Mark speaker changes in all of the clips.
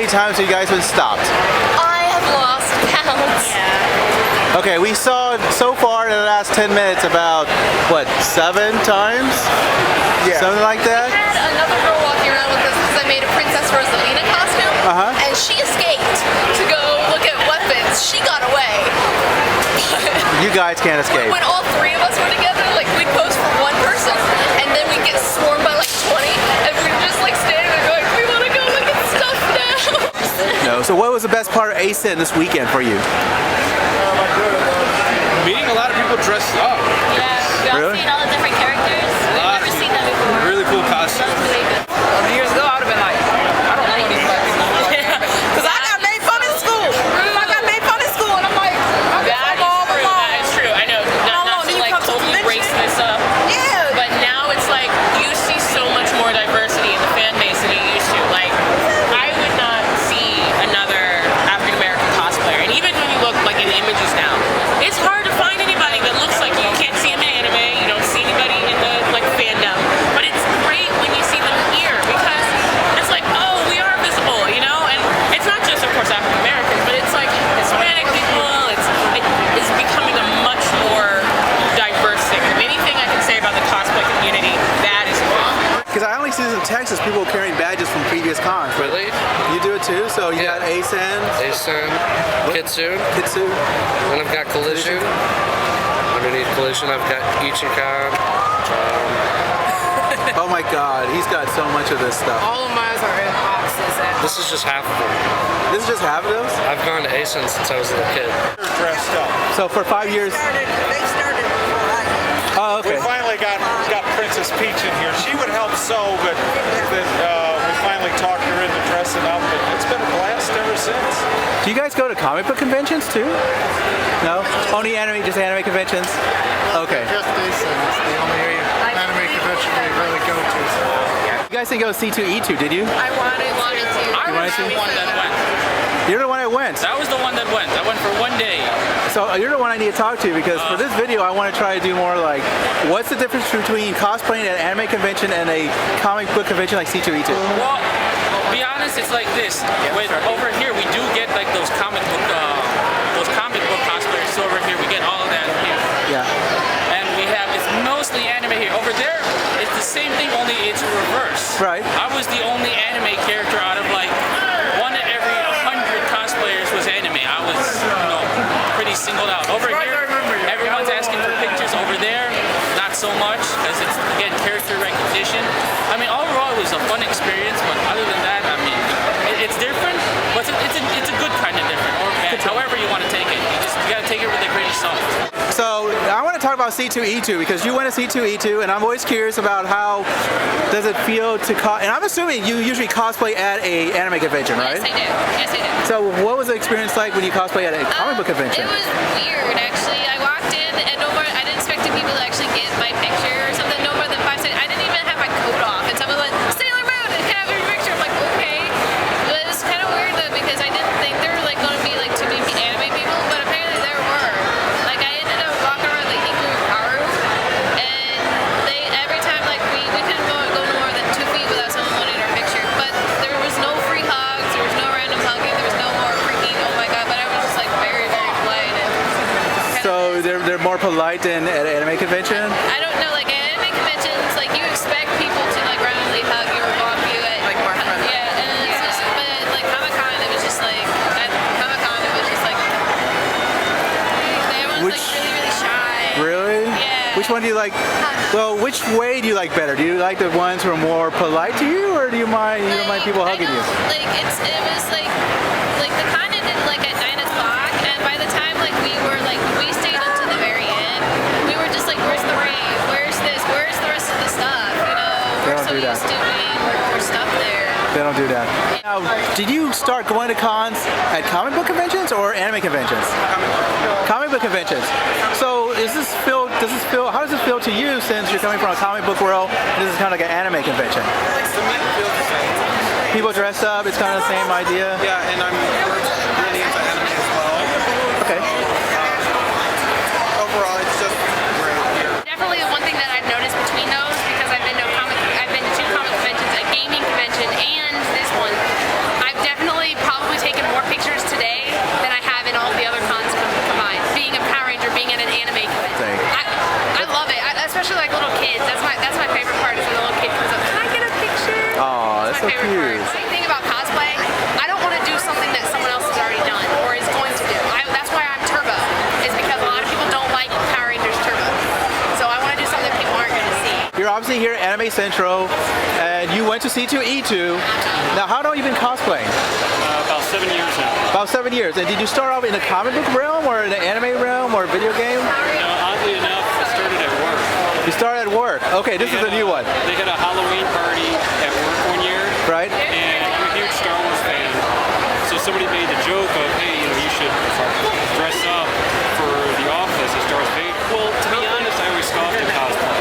Speaker 1: times have you guys been stopped?
Speaker 2: I have lost count. Yeah.
Speaker 1: Okay, we saw so far in the last 10 minutes about, what, 7 times? Yeah. Something like that?
Speaker 2: We had another girl walking around with us because I made a Princess Rosalina costume. And she escaped to go look at weapons. She got away.
Speaker 1: You guys can't escape.
Speaker 2: When all 3 of us were together, like we'd pose for one person and then we'd get swarmed by like 20 and we'd just like stand there going, we want to go look at stuff now.
Speaker 1: No. So what was the best part of ASIN this weekend for you?
Speaker 3: Meeting a lot of people dressed up.
Speaker 2: Yeah, we all seen all the different characters. We've never seen them before.
Speaker 3: Really cool costumes.
Speaker 2: Really good.
Speaker 4: Years ago, I would have been like, I don't know these black people. Because I got made fun in school. I got made fun in school, and I'm like,
Speaker 5: That is true. I know. Not to like totally race this up.
Speaker 4: Yeah.
Speaker 5: But now it's like you see so much more diversity in the fan base than you used to. Like I would not see another African American cosplayer. And even when you look like in images now, it's hard to find anybody that looks like you. You can't see them in anime. You don't see anybody in the like fandom. But it's great when you see them here because it's like, oh, we are visible, you know? And it's not just, of course, African Americans, but it's like Hispanic people. It's becoming a much more diverse thing. If anything I can say about the cosplay community, that is good.
Speaker 1: Because I only see this in Texas, people carrying badges from previous cons.
Speaker 6: Really?
Speaker 1: You do it too? So you got ASIN,
Speaker 6: Kitsune,
Speaker 1: and
Speaker 6: I've got Collision. Underneath Collision, I've got Ichikan.
Speaker 1: Oh my God, he's got so much of this stuff.
Speaker 4: all of mine are in boxes.
Speaker 6: This is just half of them.
Speaker 1: This is just half of those?
Speaker 6: I've gone to ASIN since I was a little kid.
Speaker 3: Dressed up.
Speaker 1: So for 5 years.
Speaker 4: They started before I did.
Speaker 1: Oh, okay.
Speaker 3: We finally got Princess Peach in here. She would help sew, but then we finally talked her into dressing up, and it's been a blast ever since.
Speaker 1: Do you guys go to comic book conventions too? No? Only anime, just anime conventions? Okay.
Speaker 7: Just ASIN. It's the only anime convention we really go to.
Speaker 1: You guys didn't go C2E2, did you?
Speaker 2: I wanted to.
Speaker 5: I was the one that went.
Speaker 1: You're the one that went.
Speaker 5: That was the one that went. I went for one day.
Speaker 1: So you're the one I need to talk to because for this video I want to try to do more like, what's the difference between cosplaying at an anime convention and a comic book convention like C2E2?
Speaker 5: Well, be honest, it's like this. Over here we do get like those comic book cosplayers. So over here we get all of that here.
Speaker 1: Yeah.
Speaker 5: And we have, it's mostly anime here. Over there, it's the same thing, only it's reverse.
Speaker 1: Right.
Speaker 5: I was the only anime character out of like 1 in every 100 cosplayers was anime. I was, pretty singled out. Over here, everyone's asking for pictures. Over there, not so much, because it's, again, character recognition. I mean, overall, it was a fun experience, but other than that, I mean, it's different, but it's a good kind of different, or bad, however you want to take it. You got to take it with a grain of salt.
Speaker 1: So I want to talk about C2E2 because you went to C2E2 and I'm always curious about how does it feel to and I'm assuming you usually cosplay at a anime convention, right?
Speaker 2: Yes, I do. Yes, I do.
Speaker 1: So what was the experience like when you cosplay at a comic book convention?
Speaker 2: It was weird, actually. I walked in and I didn't expect people to actually get my picture or something. No more than 5 seconds. I didn't even have my coat off, and someone was like, Sailor Moon, can I have your picture? I'm like, okay. But it was kind of weird though because I didn't think there were like going to be like too many anime people, but apparently there were. Like I ended up walking around like Haru, and every time like we couldn't go no more than 2 feet without someone wanting our picture. But there was no free hugs, there was no random hugging, there was no more freaking oh my god. But I was just like very, very polite. And
Speaker 1: so they're more polite than at an anime convention?
Speaker 2: I don't know, like at anime conventions, like you expect people to like randomly hug you or bump you at
Speaker 4: Like more friendly.
Speaker 2: yeah, and it's just, but like Comic-Con, it was just like at Comic-Con, it was just like everyone's like really, really shy.
Speaker 1: Really?
Speaker 2: Yeah.
Speaker 1: Which one do you like? Well, which way do you like better? Do you like the ones who are more polite to you, or do you mind people hugging you?
Speaker 2: Like it was like the con ended like at 9 o'clock, and by the time like we stayed until the very end, we were just like, where's the rave? Where's this? Where's the rest of the stuff? You know, we're so used to being more stuff there.
Speaker 1: They don't do that. Now, did you start going to cons at comic book conventions or anime conventions? Comic book conventions. So how does this feel to you since you're coming from a comic book world and this is kind of like an anime convention?
Speaker 3: To me, it feels the same.
Speaker 1: People dress up, it's kind of the same idea?
Speaker 3: Yeah, and I'm really into anime as well.
Speaker 1: Okay.
Speaker 3: Overall, it's just great here.
Speaker 2: Definitely the one thing that I've noticed between those, because I've been to 2 comic conventions, a gaming convention, and this one, I've definitely like little kids. That's my favorite part is when the little kid comes up. Can I get a picture?
Speaker 1: Oh, that's so
Speaker 2: my favorite
Speaker 1: cute.
Speaker 2: part. Same thing about cosplay. I don't want to do something that someone else has already done or is going to do. That's why I'm Turbo. Is because a lot of people don't like Power Rangers Turbo. So I want to do something people aren't going to see.
Speaker 1: You're obviously here at Anime Central, and you went to C2E2. Now, how long have you been cosplaying?
Speaker 3: About 7 years now.
Speaker 1: About 7 years. And did you start off in the comic book realm, or in the anime realm, or video game?
Speaker 3: Oddly enough, I started at work.
Speaker 1: You started at work. Okay, this is a new one.
Speaker 3: They had a Halloween party at work one year,
Speaker 1: Right?
Speaker 3: and I'm a huge Star Wars fan. So somebody made the joke of, hey, you should dress up for the office as Darth Vader. Well, to be honest, I always scoffed at cosplay.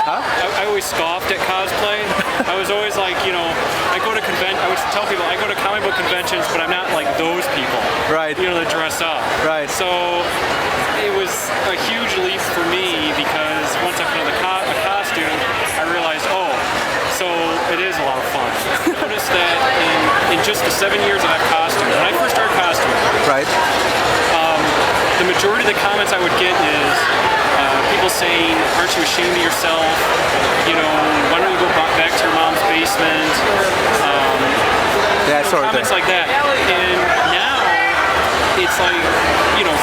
Speaker 1: Huh?
Speaker 3: I always scoffed at cosplay. I was always like, I go to I would tell people I go to comic book conventions, but I'm not like those people.
Speaker 1: Right.
Speaker 3: That dress up.
Speaker 1: Right.
Speaker 3: So it was a huge leap for me because once I put on a costume, I realized, so it is a lot of fun. I noticed that in just the 7 years that I've costumed, when I first started costuming,
Speaker 1: Right.
Speaker 3: the majority of the comments I would get is people saying, aren't you ashamed of yourself? Why don't you go back to your mom's basement?
Speaker 1: That sort of thing.
Speaker 3: Comments like that. And now, it's like,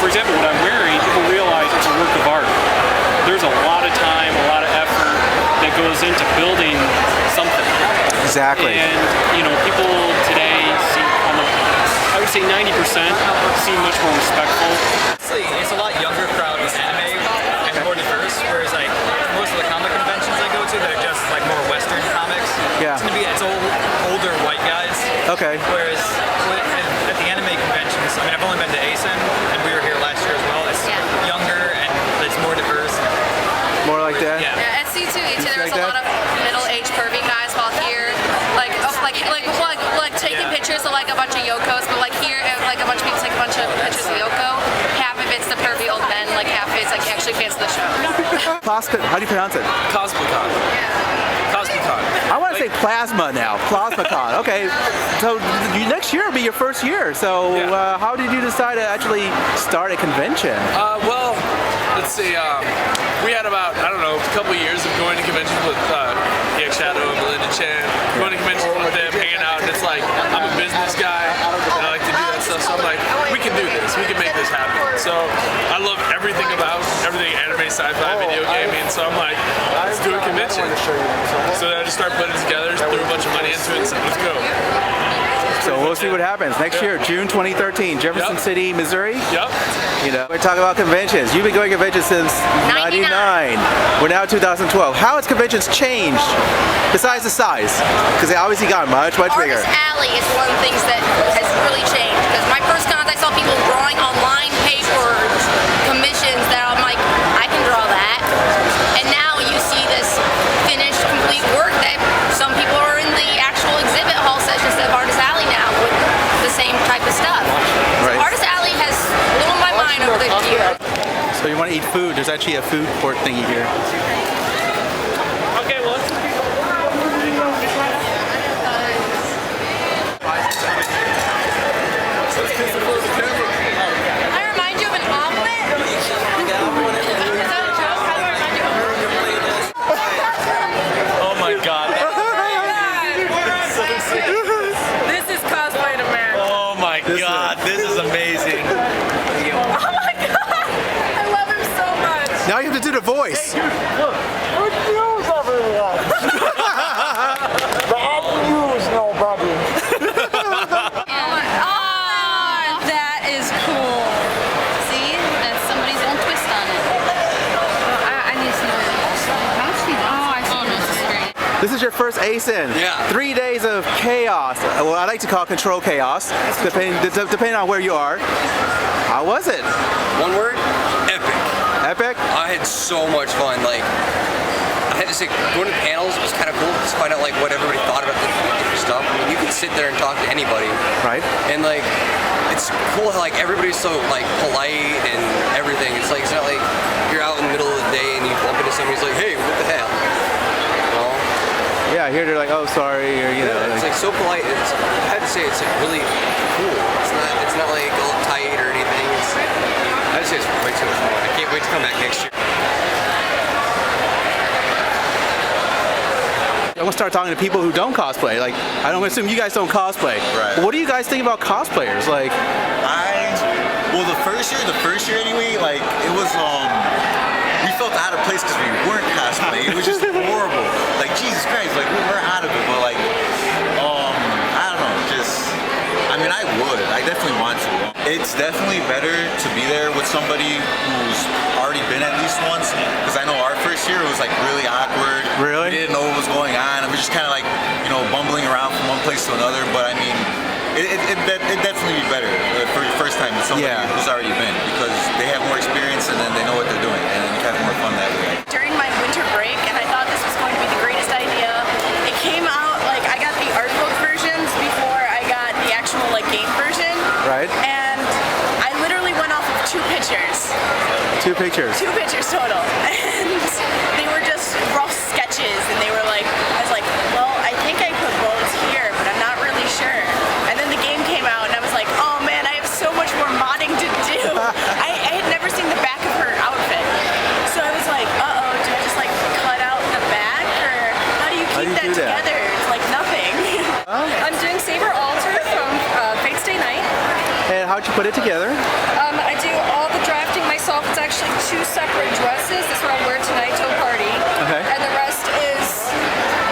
Speaker 3: for example, what I'm wearing, people realize it's a work of art. There's a lot of time, a lot of effort that goes into building something.
Speaker 1: Exactly.
Speaker 3: And, people today see, I would say 90% seem much more respectful.
Speaker 8: It's a lot younger crowd with anime and more diverse, whereas like most of the comic conventions I go to, they're just like more Western comics.
Speaker 1: Yeah.
Speaker 8: It's older white guys.
Speaker 1: Okay.
Speaker 8: Whereas at the anime conventions, I've only been to ASIN, and we were here last year as well. It's younger and it's more diverse.
Speaker 1: More like that?
Speaker 8: Yeah.
Speaker 2: Yeah, at C2E2 there was
Speaker 1: like
Speaker 2: a
Speaker 1: that?
Speaker 2: lot of middle-aged pervy guys, while here, like taking pictures of like a bunch of Yokos, but like here, like a bunch of people take a bunch of pictures of Yoko. Half of it's the pervy old men, like half of it's like actually fans of the show.
Speaker 1: How do you pronounce it?
Speaker 6: Cosplaycon. Cosplaycon.
Speaker 1: I want to say plasma now. PlasmaCon. Okay. So next year will be your first year. So how did you decide to actually start a convention?
Speaker 6: Well, let's see. We had about, a couple years of going to conventions with Nick Shadow and Melinda Chan. Going to conventions with them, hanging out. And it's like, I'm a business guy, and I like to do that stuff. So I'm like, we can do this. We can make this happen. So I love everything anime, sci-fi, video gaming. So I'm like, let's do a convention. So then I just started putting it together, threw a bunch of money into it, and said, let's go.
Speaker 1: So we'll see what happens next year, June 2013, Jefferson City, Missouri.
Speaker 6: Yep.
Speaker 1: We're talking about conventions. You've been going to conventions since 99. We're now 2012. How has conventions changed besides the size? Because they obviously got much bigger.
Speaker 2: Artist Alley is one of the things that has really changed. Because my first cons, I saw people drawing on line paper commissions that I'm like, I can draw that. And now you see this finished, complete work that some people are in the actual exhibit hall sessions of Artist Alley now with the same type of stuff.
Speaker 1: Right.
Speaker 2: So Artist Alley has blown my mind over the years.
Speaker 1: So you want to eat food? There's actually a food court thingy here.
Speaker 3: Okay, well, let's
Speaker 2: I remind you of an omelet? Is that a joke? How do I remind you of an omelet?
Speaker 8: Oh my god.
Speaker 4: This is cosplay to America.
Speaker 8: Oh my god, this is amazing.
Speaker 4: Oh my god! I love him so much.
Speaker 1: Now you have to do the voice.
Speaker 2: Oh, that is cool. See? That's somebody's own twist on it. I need to know. How much do you want? Oh, I see. Oh, no, this is great.
Speaker 1: This is your first ASIN.
Speaker 6: Yeah.
Speaker 1: 3 days of chaos. Well, I like to call it control chaos, depending on where you are. How was it?
Speaker 9: One word? Epic.
Speaker 1: Epic?
Speaker 9: I had so much fun. Like, I had to say, going to panels was kind of cool to find out like what everybody thought about different stuff. I mean, you can sit there and talk to anybody,
Speaker 1: Right.
Speaker 9: and like, it's cool how like everybody's so like polite and everything. It's like it's not like you're out in the middle of the day and you bump into somebody who's like, hey, what the hell? Well,
Speaker 1: Yeah, here they're like, oh, sorry, or
Speaker 9: it's like so polite. I have to say, it's like really cool. It's not like all tight or anything. I would say it's way too much fun. I can't wait to come back next year.
Speaker 1: I'm gonna start talking to people who don't cosplay. Like, I don't assume you guys don't cosplay.
Speaker 10: Right.
Speaker 1: But what do you guys think about cosplayers? Like,
Speaker 10: Well, the first year anyway, like it was we felt out of place because we weren't cosplaying. It was just horrible. Like Jesus Christ, like we were out of it. But like, I don't know, I definitely want to. It's definitely better to be there with somebody who's already been at least once. Because I know our first year was like really awkward.
Speaker 1: Really?
Speaker 10: We didn't know what was going on. And we were just kind of like, bumbling around from one place to another. But I mean, it definitely be better for your first time with somebody who's already been, because they have more experience and then they know what they're doing, and you have more fun that way.
Speaker 11: During my winter break, and I thought this was going to be the greatest idea. It came out like I got the art book versions before I got the actual like game version.
Speaker 1: right?
Speaker 11: And I literally went off of 2 pictures.
Speaker 1: 2 pictures.
Speaker 11: 2 pictures total. And they were just rough sketches, and they were like, I was like, well, I think I put bones here, but I'm not really sure. And then the game came out, and I was like, oh man, I have so much more modding to do. I had never seen the back of her outfit. So I was like, uh-oh, do I just like cut out the back, or how do you keep that together? It's like nothing.
Speaker 12: I'm doing Saber Alter from Fate's Day Night.
Speaker 1: And how'd you put it together?
Speaker 12: I do all the drafting myself. It's actually 2 separate dresses. This one I'll wear tonight to a party.
Speaker 1: Okay.
Speaker 12: And the rest is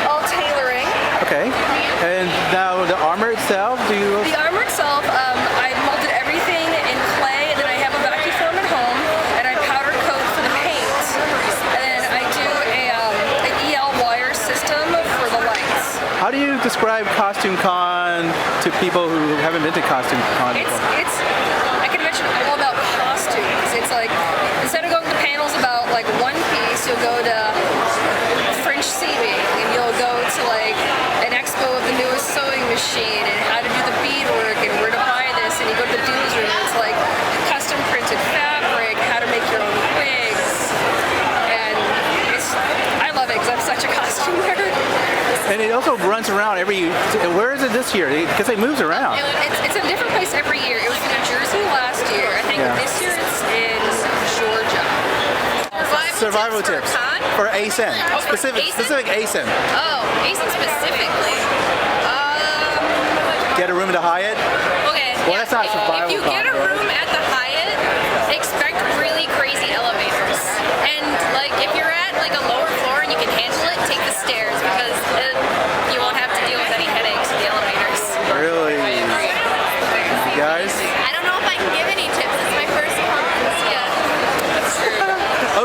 Speaker 12: all tailoring.
Speaker 1: Okay. And now the armor itself, do you?
Speaker 12: The armor itself, I molded everything in clay, and then I have a vacuum form at home, and I powder coat for the paint. And then I do an EL wire system for the lights.
Speaker 1: How do you describe Costume Con to people who haven't been to Costume Con before?
Speaker 12: I can mention all about costumes. It's like, instead of going to panels about like one piece, you'll go to French seaming, and you'll go to like an expo of the newest sewing machine and how to do the beadwork and where to buy this, and you go to the dues room, and it's like custom printed fabric, how to make your own wigs, and I love it because I'm such a costume nerd.
Speaker 1: And it also runs around where is it this year? Because it moves around.
Speaker 12: It's a different place every year. It was in New Jersey last year. I think this year it's in Georgia.
Speaker 1: Survival tips for ASIN. Specific ASIN.
Speaker 2: Oh, ASIN specifically.
Speaker 1: Get a room at the Hyatt?
Speaker 2: Okay.
Speaker 1: Well, that's not survival.
Speaker 2: If you get a room at the Hyatt, expect really crazy elevators. And like if you're at like a lower floor and you can handle it, take the stairs, because you won't have to deal with any headaches in the elevators.
Speaker 1: Really? You guys?
Speaker 2: I don't know if I can give any tips. It's my first conference yet. That's true.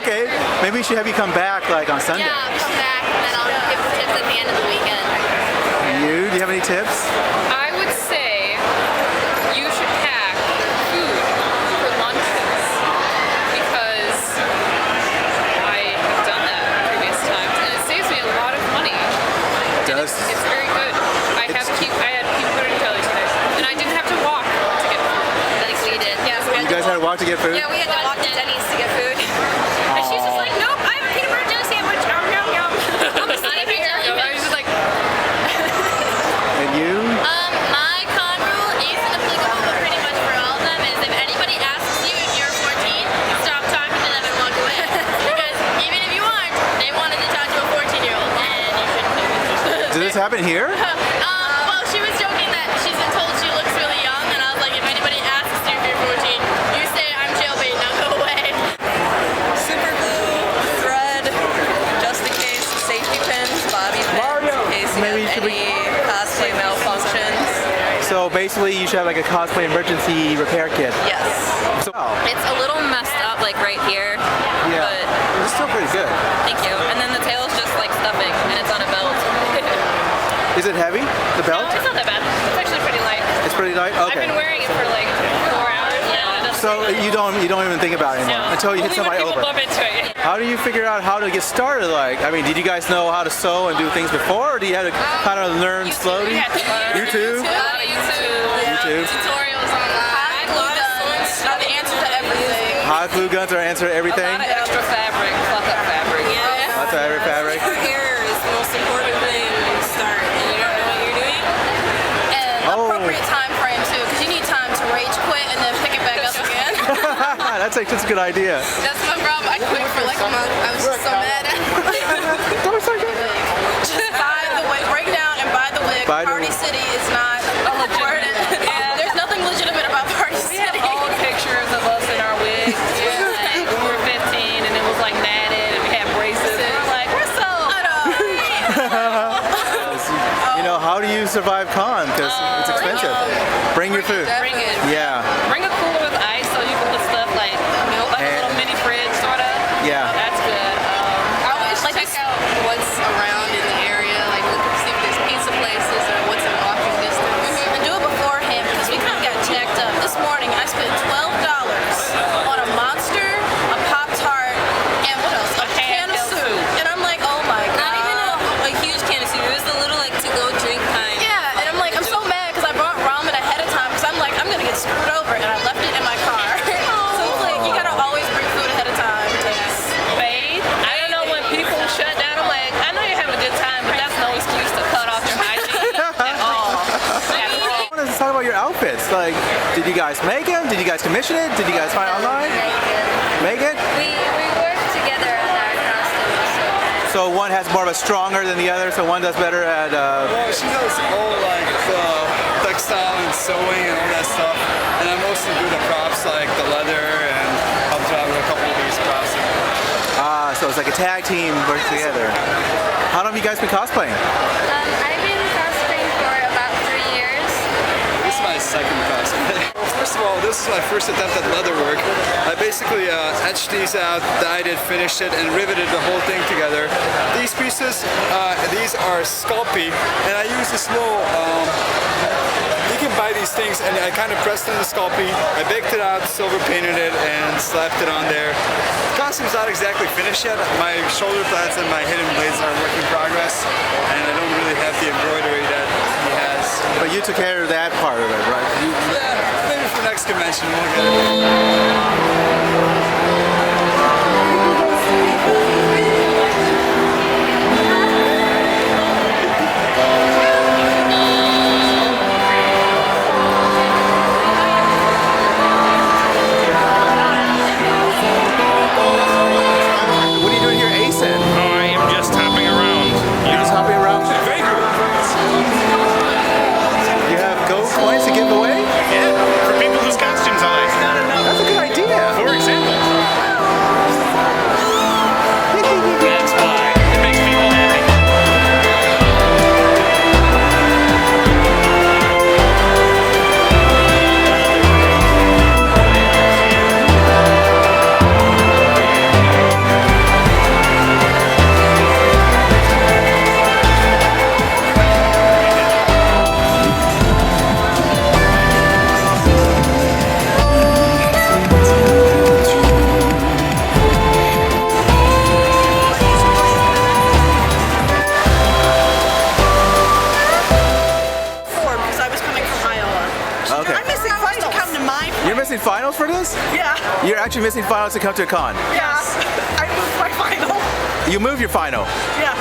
Speaker 1: Okay, maybe we should have you come back like on Sunday.
Speaker 2: Yeah, I'll come back and then I'll give tips at the end of the weekend.
Speaker 1: Do you have any tips?
Speaker 5: I would say you should pack food for lunches, because I have done that previous times and it saves me a lot of money. It's very good. I had pudding jelly today, and I didn't have to walk to get food.
Speaker 2: Like we did. Yeah,
Speaker 1: You guys had to walk to get food?
Speaker 2: Yeah, we had to walk to Denny's to get food. And she's just like, nope, I have a peanut butter jelly sandwich. Yum, yum, yum. I'm just out of here. I was just like,
Speaker 1: And you?
Speaker 2: my con rule isn't applicable, but pretty much for all of them is if anybody asks you if you're 14, stop talking to them and walk away. Because even if you aren't, they wanted to talk to a 14-year-old, and you shouldn't do it.
Speaker 1: Did this happen here?
Speaker 2: Well, she was joking that she's been told she looks really young, and I was like, if anybody asks you if you're 14, you say I'm jailbait, now go away.
Speaker 4: Super glue, thread, just in case, safety pins, bobby pins, in case you have any cosplay malfunctions.
Speaker 1: So basically you should have like a cosplay emergency repair kit.
Speaker 4: Yes.
Speaker 1: So,
Speaker 13: It's a little messed up, like right here.
Speaker 1: yeah,
Speaker 13: But
Speaker 1: it's still pretty good.
Speaker 13: thank you. And then the tail's just like stuffing, and it's on a belt.
Speaker 1: Is it heavy, the belt?
Speaker 5: No, it's not that bad. It's actually pretty light.
Speaker 1: It's pretty light?
Speaker 5: I've
Speaker 1: Okay.
Speaker 5: been wearing it for like 4 hours now. And
Speaker 1: So you don't even think about it anymore until you hit
Speaker 5: Only when
Speaker 1: somebody
Speaker 5: people
Speaker 1: over.
Speaker 5: bump into it.
Speaker 1: How do you figure out how to get started? Like, I mean, did you guys know how to sew and do things before, or do you have to kind of learn slowly? YouTube? YouTube.
Speaker 2: Tutorials online. A lot of guns are the answer to everything.
Speaker 1: Hot glue guns are answer to everything?
Speaker 4: A lot of extra fabric, fluff up fabric.
Speaker 2: Yeah.
Speaker 1: Lots of every fabric.
Speaker 4: Your hair is the most important thing when you start and you don't know what you're doing.
Speaker 2: And appropriate time frame too, because you need time to rage quit and then pick it back up again.
Speaker 1: That's a good idea.
Speaker 2: That's my problem. I quit for like a month. I was just so mad.
Speaker 1: That was so good.
Speaker 2: Just buy the
Speaker 11: Party City is not a legitimate. There's nothing legitimate about Party
Speaker 5: We have
Speaker 11: City.
Speaker 5: old pictures of us in our wigs. Like, when we were 15 and it was like natted and we had braces. And we're like, we're so.
Speaker 1: You know, how do you survive con? Because it's expensive. Bring your food.
Speaker 5: Bring it.
Speaker 1: Yeah.
Speaker 5: Bring a cooler with ice so you can put stuff like milk, like a little mini fridge sort of.
Speaker 1: Yeah.
Speaker 5: That's good.
Speaker 4: I always check out what's around in the area, like look and see if there's pizza places or what's in walking distance.
Speaker 11: And do it beforehand because we kind of got jacked up. This morning I spent $12 on a Monster, a Pop-Tart, and what else? A can of soup. And I'm like, oh my god.
Speaker 13: Not even a huge can of soup. It was the little like to-go drink kind.
Speaker 11: Yeah, and I'm like, I'm so mad because I brought ramen ahead of time because I'm like, I'm gonna get screwed over, and I left it in my car. So it's like, you gotta always bring food ahead of time.
Speaker 5: Babe, I don't know when people shut down. I'm like, I know you're having a good time, but that's no excuse to cut off your hygiene at all.
Speaker 1: I want to talk about your outfits. Like, did you guys make them? Did you guys commission it? Did you guys find it online? Make it?
Speaker 12: We work together on our costumes.
Speaker 1: So one has more of a stronger than the other, so one does better at...
Speaker 14: Well, she does all like the textile and sewing and all that stuff, and I mostly do the props like the leather and help out with a couple of these props.
Speaker 1: So it's like a tag team works together. How long have you guys been cosplaying?
Speaker 12: I've been cosplaying for about 3 years.
Speaker 14: This is my second cosplay. Well, first of all, this is my first attempt at leather work. I basically etched these out, dyed it, finished it, and riveted the whole thing together. These pieces, these are Sculpey, and I use this little, you can buy these things, and I kind of pressed in the Sculpey, I baked it out, silver painted it, and slapped it on there. The costume's not exactly finished yet. My shoulder pads and my hidden blades are a work in progress, and I don't really have the embroidery that he has.
Speaker 1: But you took care of that part of it, right?
Speaker 14: Yeah, maybe for next convention we'll get it.
Speaker 1: What are you doing here, Asen?
Speaker 3: I am just hopping around.
Speaker 1: You're just hopping around? You have gold coins to give away?
Speaker 3: Yeah, for people whose costumes I like.
Speaker 1: That's a good idea.
Speaker 3: For example. That's why. It makes people happy.
Speaker 11: Because I was coming from Iowa.
Speaker 1: Okay.
Speaker 11: I'm missing finals to come to my place.
Speaker 1: You're missing finals for this?
Speaker 11: Yeah.
Speaker 1: You're actually missing finals to come to a con.
Speaker 11: Yeah. I moved my final.
Speaker 1: You moved your final.
Speaker 11: Yeah.